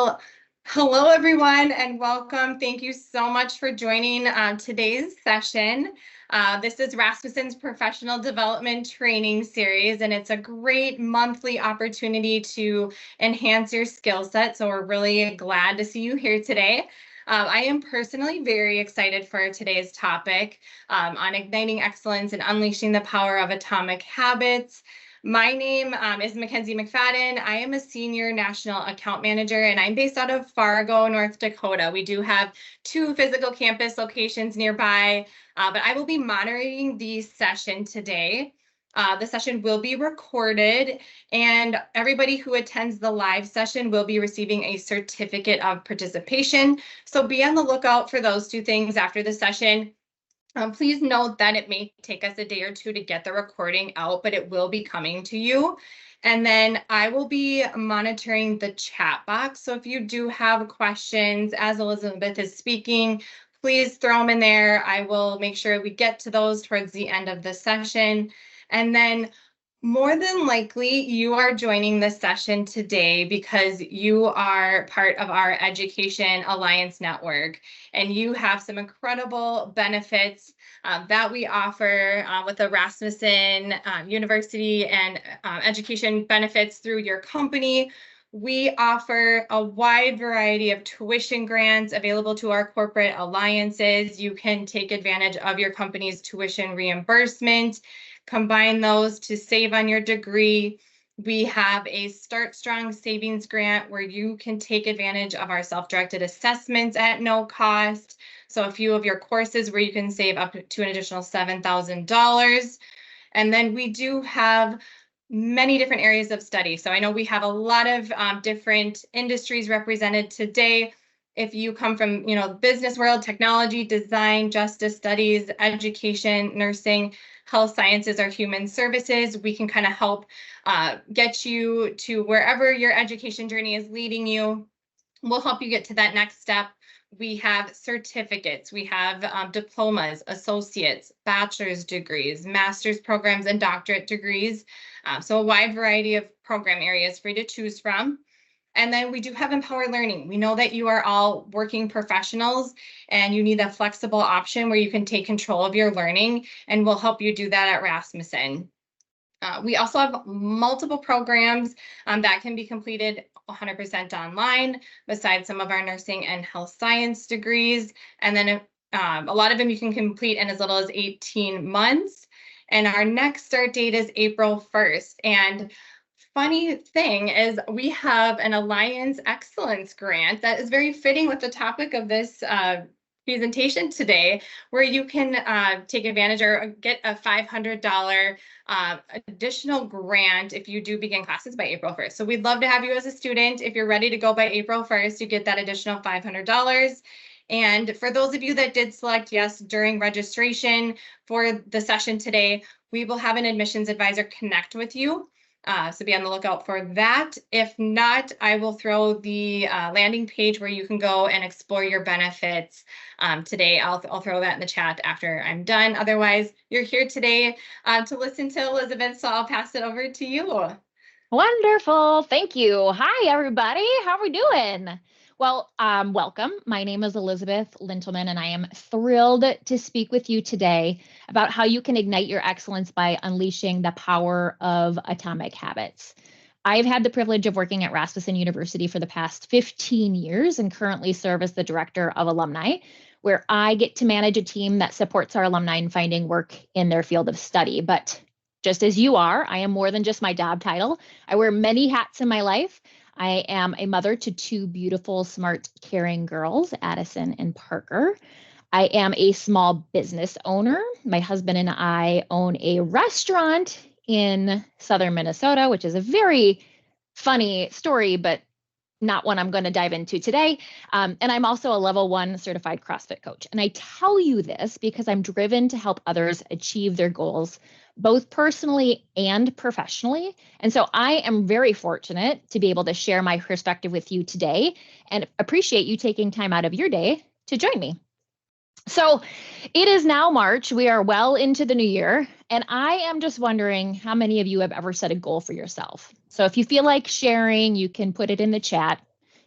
Well, hello everyone and welcome. Thank you so much for joining today's session. This is Rasmussen's Professional Development Training Series, and it's a great monthly opportunity to enhance your skill set. So we're really glad to see you here today. I am personally very excited for today's topic on igniting excellence and unleashing the power of atomic habits. My name is Mackenzie McFadden. I am a senior national account manager, and I'm based out of Fargo, North Dakota. We do have 2 physical campus locations nearby, but I will be monitoring the session today. The session will be recorded, and everybody who attends the live session will be receiving a certificate of participation. So be on the lookout for those 2 things after the session. Please note that it may take us a day or 2 to get the recording out, but it will be coming to you. And then I will be monitoring the chat box. So if you do have questions as Elizabeth is speaking, please throw them in there. I will make sure we get to those towards the end of the session. And then more than likely, you are joining this session today because you are part of our Education Alliance Network, and you have some incredible benefits that we offer with the Rasmussen University and education benefits through your company. We offer a wide variety of tuition grants available to our corporate alliances. You can take advantage of your company's tuition reimbursement. Combine those to save on your degree. We have a Start Strong Savings Grant where you can take advantage of our self-directed assessments at no cost. So a few of your courses where you can save up to an additional $7,000. And then we do have many different areas of study. So I know we have a lot of different industries represented today. If you come from, the business world, technology, design, justice studies, education, nursing, health sciences, or human services, we can kind of help get you to wherever your education journey is leading you. We'll help you get to that next step. We have certificates, we have diplomas, associates, bachelor's degrees, master's programs, and doctorate degrees. So a wide variety of program areas for you to choose from. And then we do have Empower Learning. We know that you are all working professionals and you need a flexible option where you can take control of your learning, and we'll help you do that at Rasmussen. We also have multiple programs that can be completed 100% online, besides some of our nursing and health science degrees. And then a lot of them you can complete in as little as 18 months. And our next start date is April 1st. And funny thing is we have an Alliance Excellence Grant that is very fitting with the topic of this presentation today, where you can take advantage or get a $500 additional grant if you do begin classes by April 1st. So we'd love to have you as a student. If you're ready to go by April 1st, you get that additional $500. And for those of you that did select yes during registration for the session today, we will have an admissions advisor connect with you. So be on the lookout for that. If not, I will throw the landing page where you can go and explore your benefits today. I'll throw that in the chat after I'm done. Otherwise, you're here today to listen to Elizabeth, so I'll pass it over to you. Wonderful. Thank you. Hi, everybody. How are we doing? Well, welcome. My name is Elizabeth Lintelman, and I am thrilled to speak with you today about how you can ignite your excellence by unleashing the power of atomic habits. I've had the privilege of working at Rasmussen University for the past 15 years and currently serve as the director of alumni, where I get to manage a team that supports our alumni in finding work in their field of study. But just as you are, I am more than just my job title. I wear many hats in my life. I am a mother to 2 beautiful, smart, caring girls, Addison and Parker. I am a small business owner. My husband and I own a restaurant in southern Minnesota, which is a very funny story, but not one I'm going to dive into today. And I'm also a level 1 certified CrossFit coach. And I tell you this because I'm driven to help others achieve their goals, both personally and professionally. And so I am very fortunate to be able to share my perspective with you today and appreciate you taking time out of your day to join me. So it is now March. We are well into the new year. And I am just wondering how many of you have ever set a goal for yourself. So if you feel like sharing, you can put it in the chat.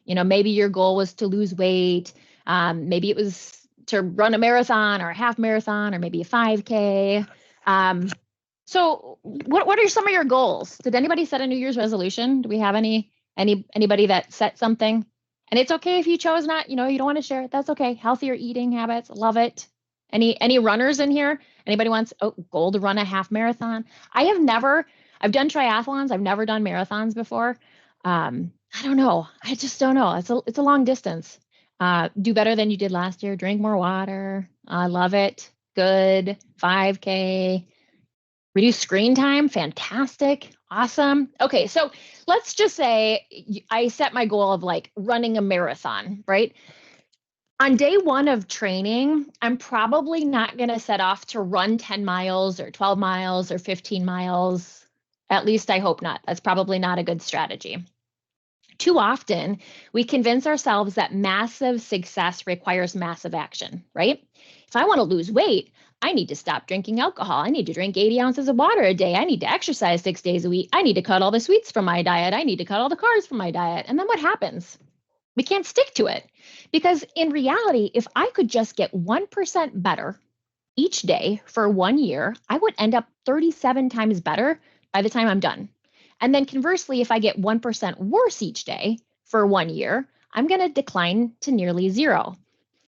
Maybe your goal was to lose weight. Maybe it was to run a marathon or a half marathon or maybe a 5K. So what are some of your goals? Did anybody set a New Year's resolution? Do we have anybody that set something? And it's okay if you chose not, you don't want to share it. That's okay. Healthier eating habits, love it. Any runners in here? Anybody wants goal to run a half marathon? I've done triathlons. I've never done marathons before. I don't know. I just don't know. It's a long distance. Do better than you did last year. Drink more water. I love it. Good. 5K. Reduce screen time. Fantastic. Awesome. Okay. So let's just say I set my goal of like running a marathon, right? On day one of training, I'm probably not going to set off to run 10 miles or 12 miles or 15 miles. At least I hope not. That's probably not a good strategy. Too often, we convince ourselves that massive success requires massive action, right? If I want to lose weight, I need to stop drinking alcohol. I need to drink 80 ounces of water a day. I need to exercise 6 days a week. I need to cut all the sweets from my diet. I need to cut all the carbs from my diet. And then what happens? We can't stick to it because in reality, if I could just get 1% better each day for 1 year, I would end up 37 times better by the time I'm done. And then conversely, if I get 1% worse each day for 1 year, I'm going to decline to nearly zero.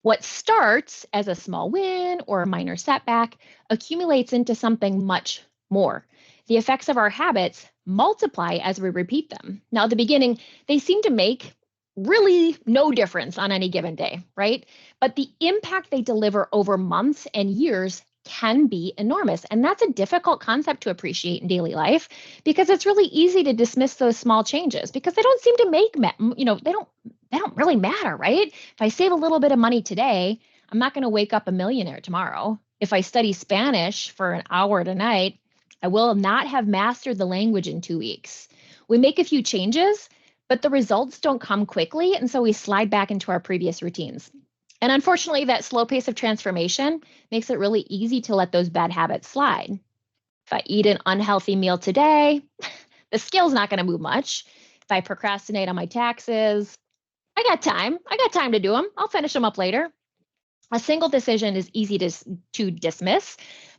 What starts as a small win or a minor setback accumulates into something much more. The effects of our habits multiply as we repeat them. Now, at the beginning, they seem to make really no difference on any given day, right? But the impact they deliver over months and years can be enormous. And that's a difficult concept to appreciate in daily life because it's really easy to dismiss those small changes because they don't seem to they don't really matter, right? If I save a little bit of money today, I'm not going to wake up a millionaire tomorrow. If I study Spanish for an hour tonight, I will not have mastered the language in 2 weeks. We make a few changes, but the results don't come quickly. And so we slide back into our previous routines. And unfortunately, that slow pace of transformation makes it really easy to let those bad habits slide. If I eat an unhealthy meal today, the scale's not going to move much. If I procrastinate on my taxes, I got time. I got time to do them. I'll finish them up later. A single decision is easy to dismiss,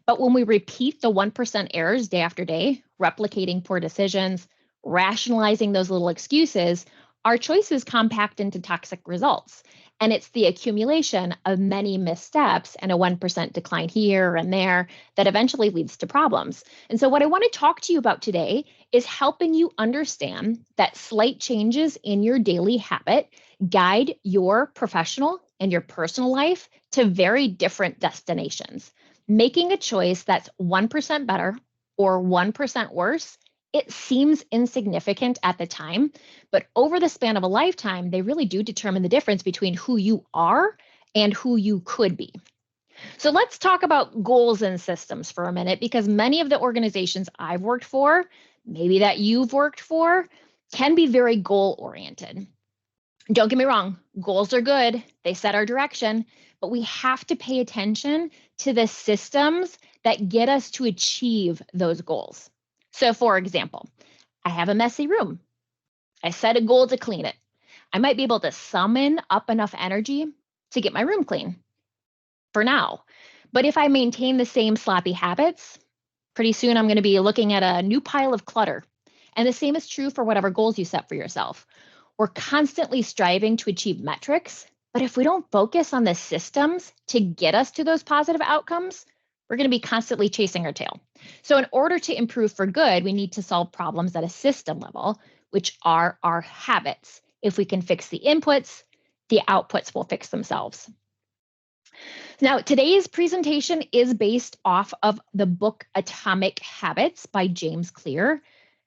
but when we repeat the 1% errors day after day, replicating poor decisions, rationalizing those little excuses, our choices compact into toxic results. And it's the accumulation of many missteps and a 1% decline here and there that eventually leads to problems. And so, what I want to talk to you about today is helping you understand that slight changes in your daily habit guide your professional and your personal life to very different destinations. Making a choice that's 1% better or 1% worse, it seems insignificant at the time, but over the span of a lifetime, they really do determine the difference between who you are and who you could be. So let's talk about goals and systems for a minute, because many of the organizations I've worked for, maybe that you've worked for, can be very goal-oriented. Don't get me wrong, goals are good. They set our direction, but we have to pay attention to the systems that get us to achieve those goals. So for example, I have a messy room. I set a goal to clean it. I might be able to summon up enough energy to get my room clean for now. But if I maintain the same sloppy habits, pretty soon I'm going to be looking at a new pile of clutter. And the same is true for whatever goals you set for yourself. We're constantly striving to achieve metrics, but if we don't focus on the systems to get us to those positive outcomes, we're going to be constantly chasing our tail. So in order to improve for good, we need to solve problems at a system level, which are our habits. If we can fix the inputs, the outputs will fix themselves. Now, today's presentation is based off of the book Atomic Habits by James Clear.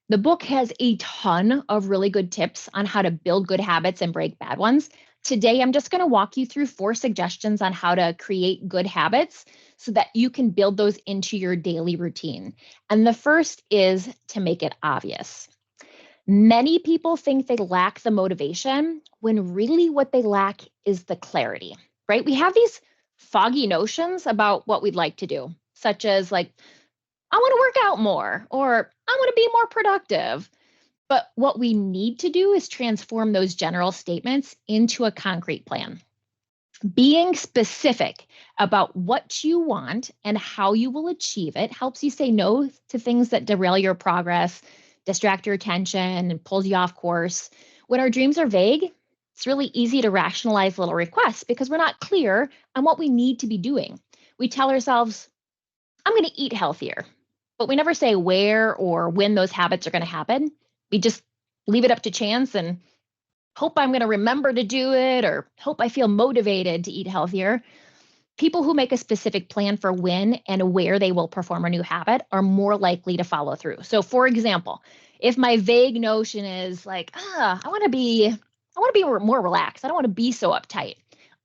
The book has a ton of really good tips on how to build good habits and break bad ones. Today, I'm just going to walk you through 4 suggestions on how to create good habits so that you can build those into your daily routine. And the first is to make it obvious. Many people think they lack the motivation when really what they lack is the clarity, right? We have these foggy notions about what we'd like to do, such as like, I want to work out more, or I want to be more productive. But what we need to do is transform those general statements into a concrete plan. Being specific about what you want and how you will achieve it helps you say no to things that derail your progress, distract your attention, and pulls you off course. When our dreams are vague, it's really easy to rationalize little requests because we're not clear on what we need to be doing. We tell ourselves, I'm going to eat healthier, but we never say where or when those habits are going to happen. We just leave it up to chance and hope I'm going to remember to do it or hope I feel motivated to eat healthier. People who make a specific plan for when and where they will perform a new habit are more likely to follow through. So for example, if my vague notion is like, I want to be more relaxed. I don't want to be so uptight.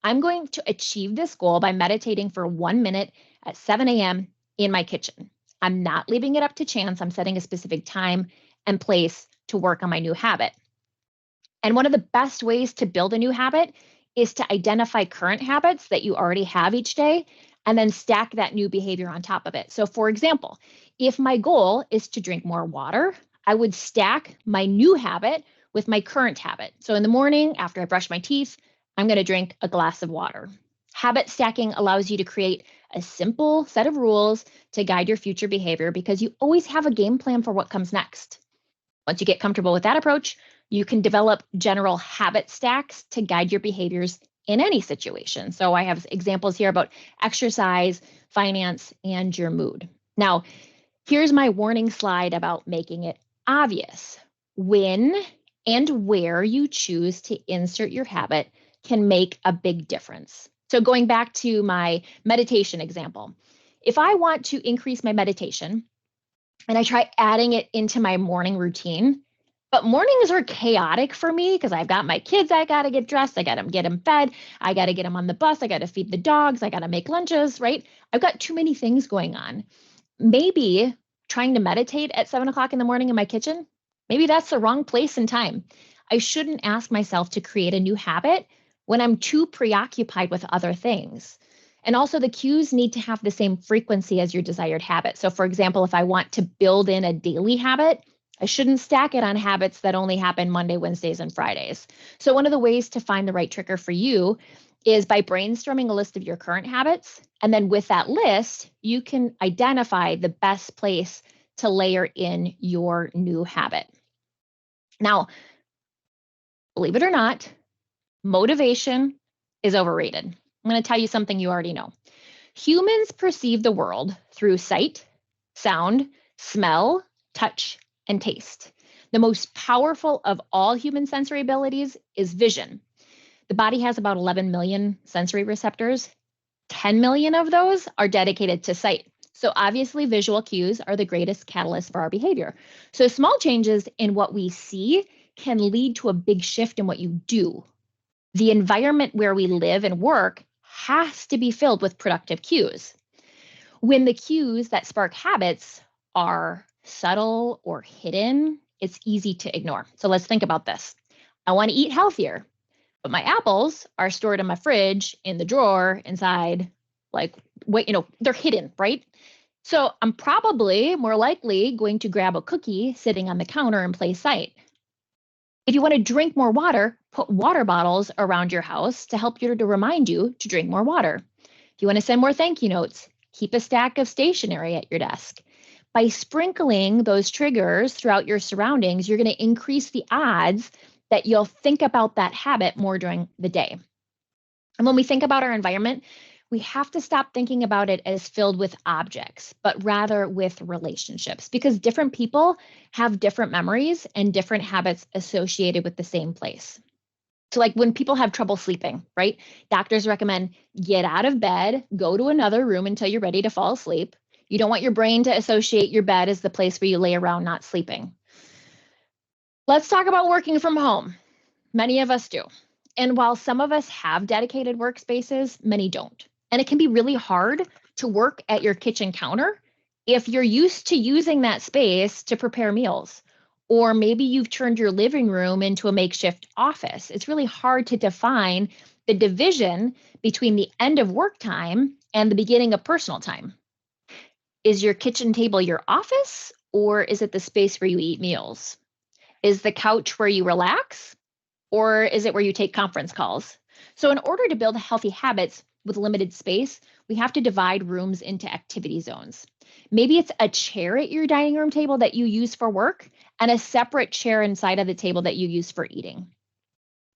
I'm going to achieve this goal by meditating for 1 minute at 7 a.m. in my kitchen. I'm not leaving it up to chance. I'm setting a specific time and place to work on my new habit. And one of the best ways to build a new habit is to identify current habits that you already have each day and then stack that new behavior on top of it. So, for example, if my goal is to drink more water, I would stack my new habit with my current habit. So, in the morning, after I brush my teeth, I'm going to drink a glass of water. Habit stacking allows you to create a simple set of rules to guide your future behavior because you always have a game plan for what comes next. Once you get comfortable with that approach, you can develop general habit stacks to guide your behaviors in any situation. So I have examples here about exercise, finance, and your mood. Now, here's my warning slide about making it obvious. When and where you choose to insert your habit can make a big difference. So going back to my meditation example, if I want to increase my meditation, and I try adding it into my morning routine. But mornings are chaotic for me because I've got my kids, I got to get dressed, I got to get them fed, I got to get them on the bus, I got to feed the dogs, I got to make lunches, right? I've got too many things going on. Maybe trying to meditate at 7 o'clock in the morning in my kitchen, maybe that's the wrong place and time. I shouldn't ask myself to create a new habit when I'm too preoccupied with other things. And also, the cues need to have the same frequency as your desired habit. So, for example, if I want to build in a daily habit, I shouldn't stack it on habits that only happen Monday, Wednesdays, and Fridays. So, one of the ways to find the right trigger for you is by brainstorming a list of your current habits. And then with that list, you can identify the best place to layer in your new habit. Now, believe it or not, motivation is overrated. I'm going to tell you something you already know. Humans perceive the world through sight, sound, smell, touch, and taste. The most powerful of all human sensory abilities is vision. The body has about 11 million sensory receptors. 10 million of those are dedicated to sight. So obviously visual cues are the greatest catalyst for our behavior. So small changes in what we see can lead to a big shift in what you do. The environment where we live and work has to be filled with productive cues. When the cues that spark habits are subtle or hidden, it's easy to ignore. So let's think about this. I want to eat healthier, but my apples are stored in my fridge, in the drawer, inside, like, wait, they're hidden, right? So I'm probably more likely going to grab a cookie sitting on the counter in plain sight. If you want to drink more water, put water bottles around your house to help you to remind you to drink more water. If you want to send more thank you notes, keep a stack of stationery at your desk. By sprinkling those triggers throughout your surroundings, you're going to increase the odds that you'll think about that habit more during the day. And when we think about our environment, we have to stop thinking about it as filled with objects, but rather with relationships, because different people have different memories and different habits associated with the same place. So like when people have trouble sleeping, right? Doctors recommend get out of bed, go to another room until you're ready to fall asleep. You don't want your brain to associate your bed as the place where you lay around not sleeping. Let's talk about working from home. Many of us do. And while some of us have dedicated workspaces, many don't. And it can be really hard to work at your kitchen counter if you're used to using that space to prepare meals. Or maybe you've turned your living room into a makeshift office. It's really hard to define the division between the end of work time and the beginning of personal time. Is your kitchen table your office, or is it the space where you eat meals? Is the couch where you relax, or is it where you take conference calls? So in order to build healthy habits with limited space, we have to divide rooms into activity zones. Maybe it's a chair at your dining room table that you use for work and a separate chair inside of the table that you use for eating.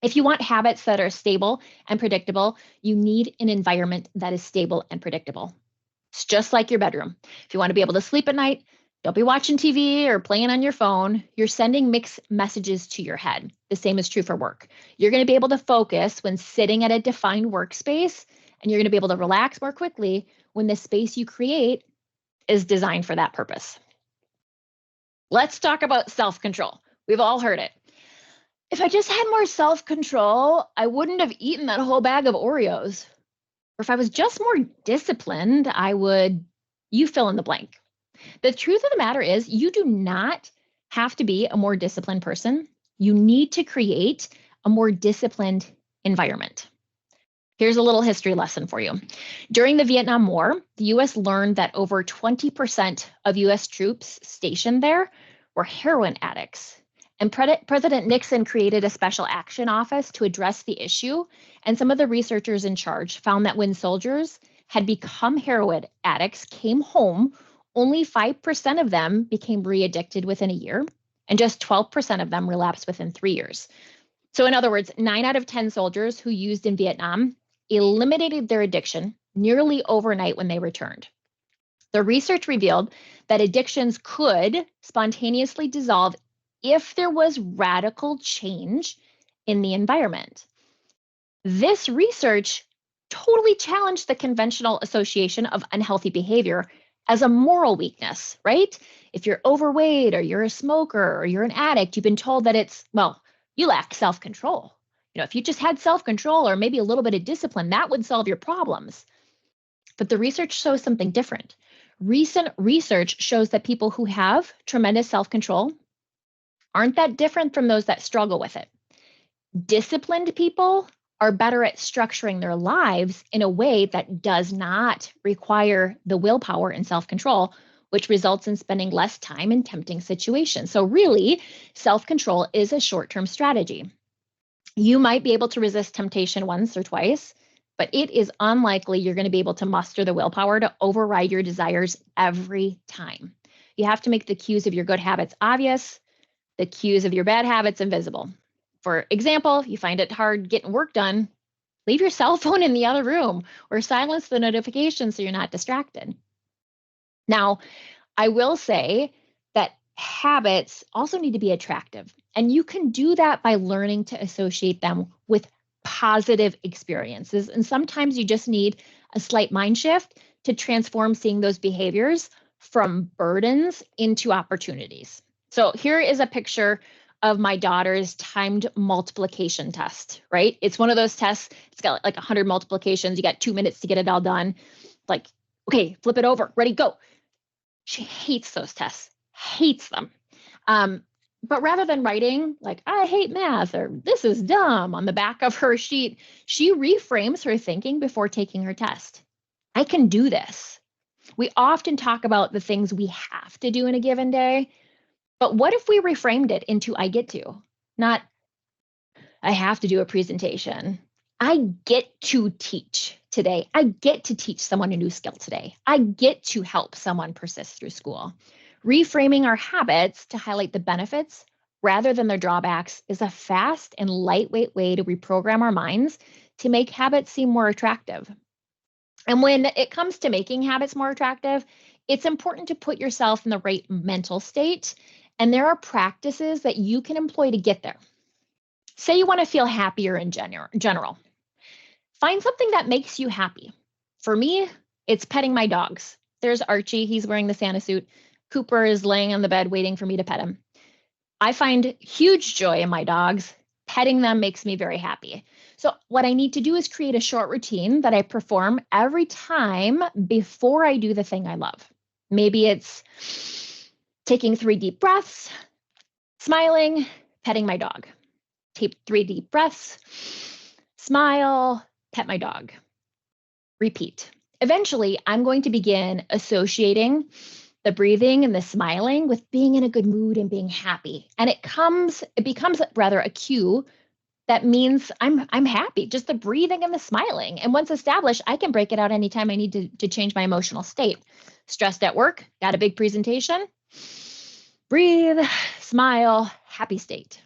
If you want habits that are stable and predictable, you need an environment that is stable and predictable. It's just like your bedroom. If you want to be able to sleep at night, don't be watching TV or playing on your phone. You're sending mixed messages to your head. The same is true for work. You're going to be able to focus when sitting at a defined workspace, and you're going to be able to relax more quickly when the space you create is designed for that purpose. Let's talk about self-control. We've all heard it. If I just had more self-control, I wouldn't have eaten that whole bag of Oreos. Or if I was just more disciplined, I would, you fill in the blank. The truth of the matter is, you do not have to be a more disciplined person. You need to create a more disciplined environment. Here's a little history lesson for you. During the Vietnam War, the US learned that over 20% of US troops stationed there were heroin addicts. And President Nixon created a special action office to address the issue. And some of the researchers in charge found that when soldiers had become heroin addicts, came home, only 5% of them became re-addicted within a year, and just 12% of them relapsed within 3 years. So in other words, 9 out of 10 soldiers who used in Vietnam eliminated their addiction nearly overnight when they returned. The research revealed that addictions could spontaneously dissolve if there was radical change in the environment. This research totally challenged the conventional association of unhealthy behavior as a moral weakness, right? If you're overweight or you're a smoker or you're an addict, you've been told that it's, well, you lack self-control. If you just had self-control or maybe a little bit of discipline, that would solve your problems. But the research shows something different. Recent research shows that people who have tremendous self-control aren't that different from those that struggle with it. Disciplined people are better at structuring their lives in a way that does not require the willpower and self-control, which results in spending less time in tempting situations. So really, self-control is a short-term strategy. You might be able to resist temptation once or twice, but it is unlikely you're going to be able to muster the willpower to override your desires every time. You have to make the cues of your good habits obvious, the cues of your bad habits invisible. For example, you find it hard getting work done, leave your cell phone in the other room or silence the notifications so you're not distracted. Now, I will say that habits also need to be attractive, and you can do that by learning to associate them with positive experiences. And sometimes you just need a slight mind shift to transform seeing those behaviors from burdens into opportunities. So here is a picture of my daughter's timed multiplication test, right? It's one of those tests, it's got like 100 multiplications. You got 2 minutes to get it all done. Like, okay, flip it over, ready, go. She hates those tests, hates them. But rather than writing like, I hate math or this is dumb on the back of her sheet, she reframes her thinking before taking her test. I can do this. We often talk about the things we have to do in a given day, but what if we reframed it into I get to, not I have to do a presentation. I get to teach today. I get to teach someone a new skill today. I get to help someone persist through school. Reframing our habits to highlight the benefits rather than their drawbacks is a fast and lightweight way to reprogram our minds to make habits seem more attractive. And when it comes to making habits more attractive, it's important to put yourself in the right mental state. And there are practices that you can employ to get there. Say you want to feel happier in general. Find something that makes you happy. For me, it's petting my dogs. There's Archie, he's wearing the Santa suit. Cooper is laying on the bed waiting for me to pet him. I find huge joy in my dogs. Petting them makes me very happy. So what I need to do is create a short routine that I perform every time before I do the thing I love. Maybe it's taking 3 deep breaths, smiling, petting my dog. Take 3 deep breaths, smile, pet my dog. Repeat. Eventually, I'm going to begin associating the breathing and the smiling with being in a good mood and being happy. And it becomes rather a cue that means I'm happy, just the breathing and the smiling. And once established, I can break it out anytime I need to change my emotional state. Stressed at work, got a big presentation, breathe, smile, happy state.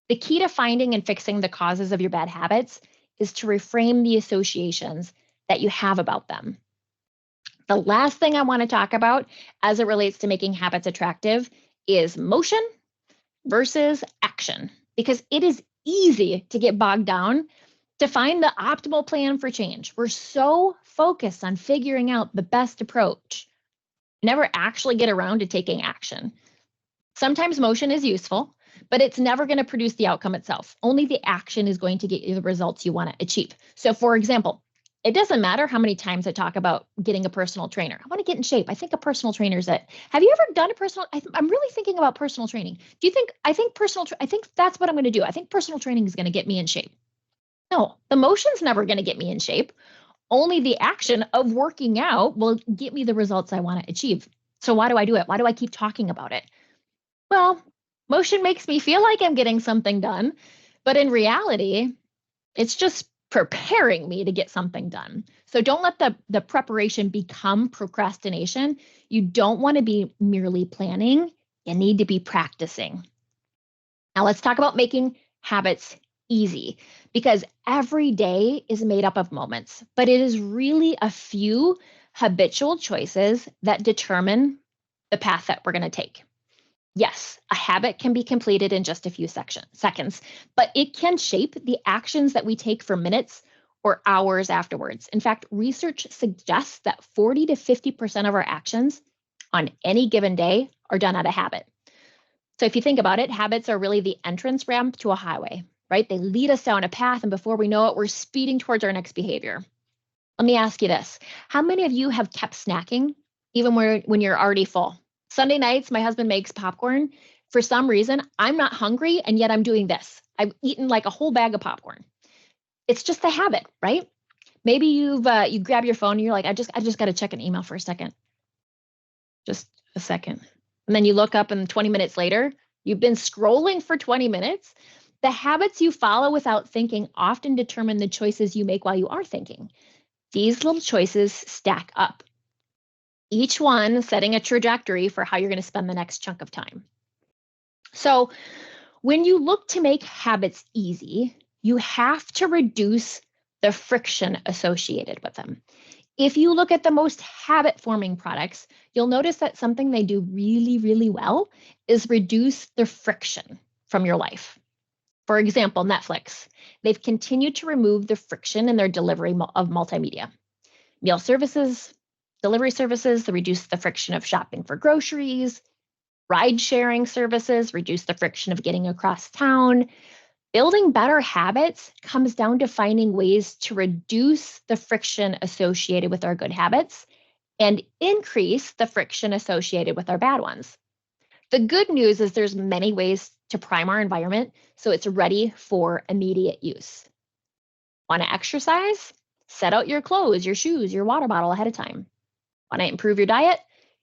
The key to finding and fixing the causes of your bad habits is to reframe the associations that you have about them. The last thing I want to talk about as it relates to making habits attractive is motion versus action, because it is easy to get bogged down to find the optimal plan for change. We're so focused on figuring out the best approach, never actually get around to taking action. Sometimes motion is useful, but it's never going to produce the outcome itself. Only the action is going to get you the results you want to achieve. So for example, it doesn't matter how many times I talk about getting a personal trainer. I want to get in shape. I think a personal trainer is it. Have you ever done a personal? I'm really thinking about personal training. Do you think, I think that's what I'm going to do. I think personal training is going to get me in shape. No, the motion's never going to get me in shape. Only the action of working out will get me the results I want to achieve. So why do I do it? Why do I keep talking about it? Well, motion makes me feel like I'm getting something done, but in reality, it's just preparing me to get something done. So don't let the preparation become procrastination. You don't want to be merely planning. You need to be practicing. Now let's talk about making habits easy, because every day is made up of moments, but it is really a few habitual choices that determine the path that we're going to take. Yes, a habit can be completed in just a few seconds, but it can shape the actions that we take for minutes or hours afterwards. In fact, research suggests that 40 to 50% of our actions on any given day are done out of habit. So if you think about it, habits are really the entrance ramp to a highway, right? They lead us down a path, and before we know it, we're speeding towards our next behavior. Let me ask you this. How many of you have kept snacking even when you're already full? Sunday nights, my husband makes popcorn. For some reason, I'm not hungry, and yet I'm doing this. I've eaten like a whole bag of popcorn. It's just a habit, right? Maybe you grab your phone and you're like, I just got to check an email for a second. Just a second. And then you look up, and 20 minutes later, you've been scrolling for 20 minutes. The habits you follow without thinking often determine the choices you make while you are thinking. These little choices stack up, each one setting a trajectory for how you're going to spend the next chunk of time. So when you look to make habits easy, you have to reduce the friction associated with them. If you look at the most habit-forming products, you'll notice that something they do really, really well is reduce the friction from your life. For example, Netflix. They've continued to remove the friction in their delivery of multimedia. Meal services, delivery services, they reduce the friction of shopping for groceries. Ride-sharing services reduce the friction of getting across town. Building better habits comes down to finding ways to reduce the friction associated with our good habits and increase the friction associated with our bad ones. The good news is there's many ways to prime our environment so it's ready for immediate use. Want to exercise? Set out your clothes, your shoes, your water bottle ahead of time. Want to improve your diet?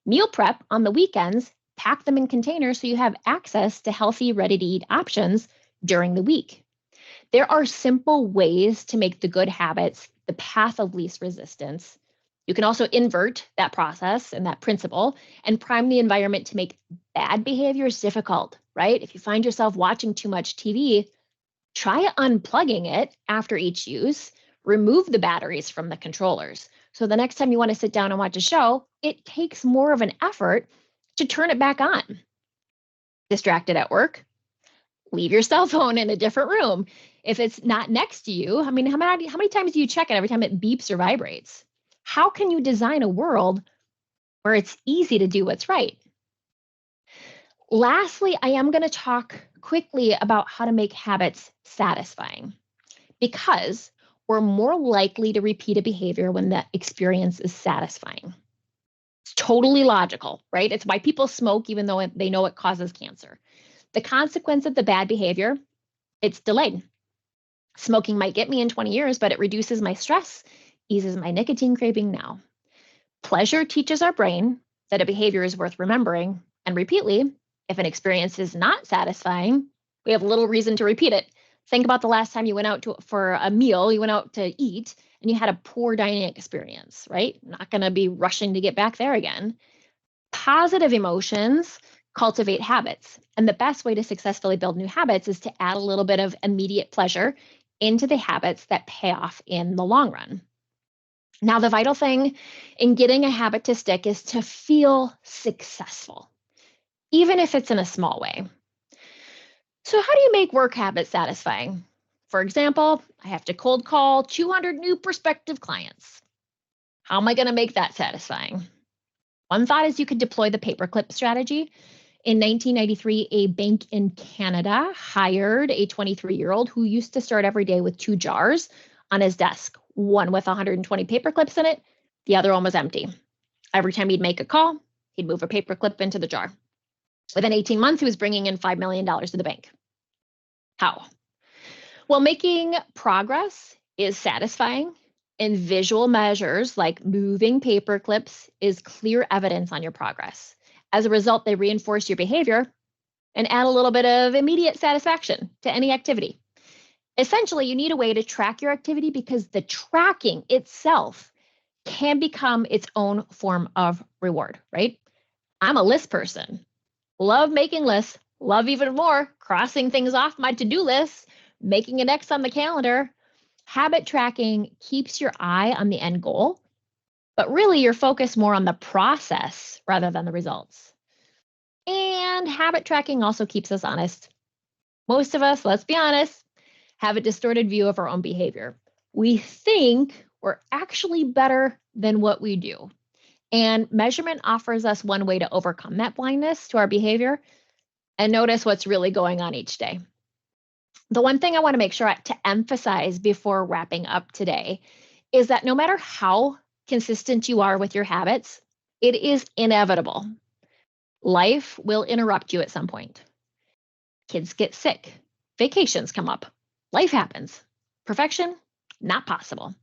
Meal prep on the weekends, pack them in containers so you have access to healthy, ready-to-eat options during the week. There are simple ways to make the good habits the path of least resistance. You can also invert that process and that principle and prime the environment to make bad behaviors difficult, right? If you find yourself watching too much TV, try unplugging it after each use, remove the batteries from the controllers. So the next time you want to sit down and watch a show, it takes more of an effort to turn it back on. Distracted at work? Leave your cell phone in a different room. If it's not next to you, I mean, how many times do you check it every time it beeps or vibrates? How can you design a world where it's easy to do what's right? Lastly, I am going to talk quickly about how to make habits satisfying, because we're more likely to repeat a behavior when the experience is satisfying. It's totally logical, right? It's why people smoke even though they know it causes cancer. The consequence of the bad behavior, it's delayed. Smoking might get me in 20 years, but it reduces my stress, eases my nicotine craving now. Pleasure teaches our brain that a behavior is worth remembering, and repeatedly, if an experience is not satisfying, we have little reason to repeat it. Think about the last time you went out for a meal, you went out to eat, and you had a poor dining experience, right? Not going to be rushing to get back there again. Positive emotions cultivate habits. And the best way to successfully build new habits is to add a little bit of immediate pleasure into the habits that pay off in the long run. Now, the vital thing in getting a habit to stick is to feel successful, even if it's in a small way. So, how do you make work habits satisfying? For example, I have to cold call 200 new prospective clients. How am I going to make that satisfying? One thought is you could deploy the paperclip strategy. In 1993, a bank in Canada hired a 23-year-old who used to start every day with 2 jars on his desk, one with 120 paperclips in it, the other one was empty. Every time he'd make a call, he'd move a paperclip into the jar. Within 18 months, he was bringing in $5 million to the bank. How? Well, making progress is satisfying, and visual measures like moving paper clips is clear evidence on your progress. As a result, they reinforce your behavior and add a little bit of immediate satisfaction to any activity. Essentially, you need a way to track your activity because the tracking itself can become its own form of reward, right? I'm a list person. Love making lists, love even more crossing things off my to-do list, making an X on the calendar. Habit tracking keeps your eye on the end goal, but really you're focused more on the process rather than the results. And habit tracking also keeps us honest. Most of us, let's be honest, have a distorted view of our own behavior. We think we're actually better than what we do. And measurement offers us one way to overcome that blindness to our behavior and notice what's really going on each day. The one thing I want to make sure to emphasize before wrapping up today is that no matter how consistent you are with your habits, it is inevitable. Life will interrupt you at some point. Kids get sick, vacations come up, life happens. Perfection, not possible.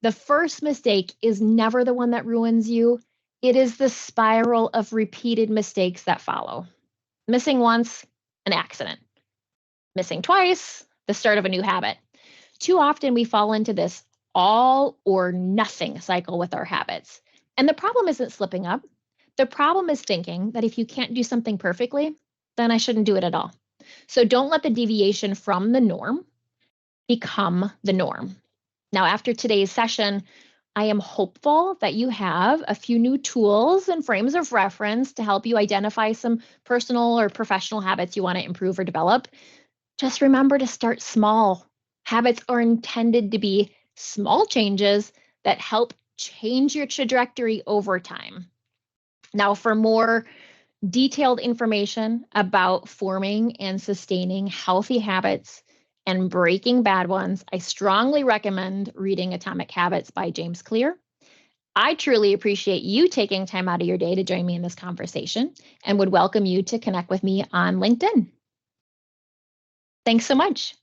The first mistake is never the one that ruins you. It is the spiral of repeated mistakes that follow. Missing once, an accident. Missing twice, the start of a new habit. Too often we fall into this all or nothing cycle with our habits. And the problem isn't slipping up. The problem is thinking that if you can't do something perfectly, then I shouldn't do it at all. So don't let the deviation from the norm become the norm. Now, after today's session, I am hopeful that you have a few new tools and frames of reference to help you identify some personal or professional habits you want to improve or develop. Just remember to start small. Habits are intended to be small changes that help change your trajectory over time. Now, for more detailed information about forming and sustaining healthy habits and breaking bad ones, I strongly recommend reading Atomic Habits by James Clear. I truly appreciate you taking time out of your day to join me in this conversation and would welcome you to connect with me on LinkedIn. Thanks so much.